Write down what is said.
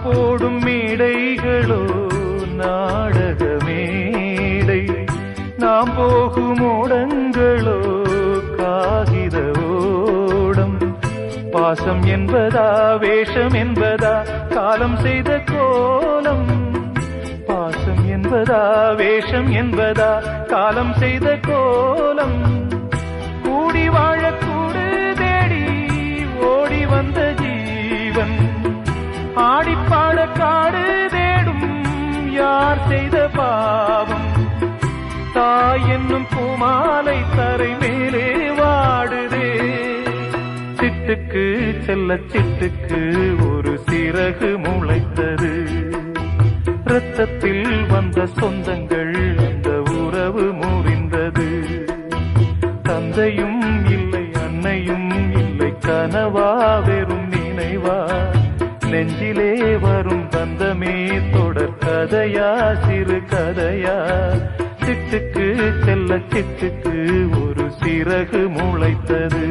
போடும் மேடைகளோ நாடக மேடை, நாம் போகும் ஓடங்களோ காகித ஓடம். பாசம் என்பதா வேஷம் என்பதா காலம் செய்த கோலம், பாசம் என்பதா வேஷம் என்பதா காலம் செய்த கோலம். கூடி வாழக்கூடு தேடி ஓடி வந்த ஜீவன், ஆடிப்பாட காடு தேடும் யார் செய்த பாவம். தாய் என்னும் பூமாலை தரை மேலே வாடுதே, சிட்டுக்கு செல்ல சிட்டுக்கு ஒரு சிறகு முளைத்தது. இரத்தத்தில் வந்த சொந்தங்கள் அந்த உறவு முறிந்தது. தந்தையும் இல்லை அன்னையும் இல்லை, கனவா வெறும் நினைவா, நெஞ்சிலே வரும் பந்தமே தொடர் கதையா சிறு கதையா. சிட்டுக்கு செல்ல சிட்டுக்கு ஒரு சிறகு முளைத்தது.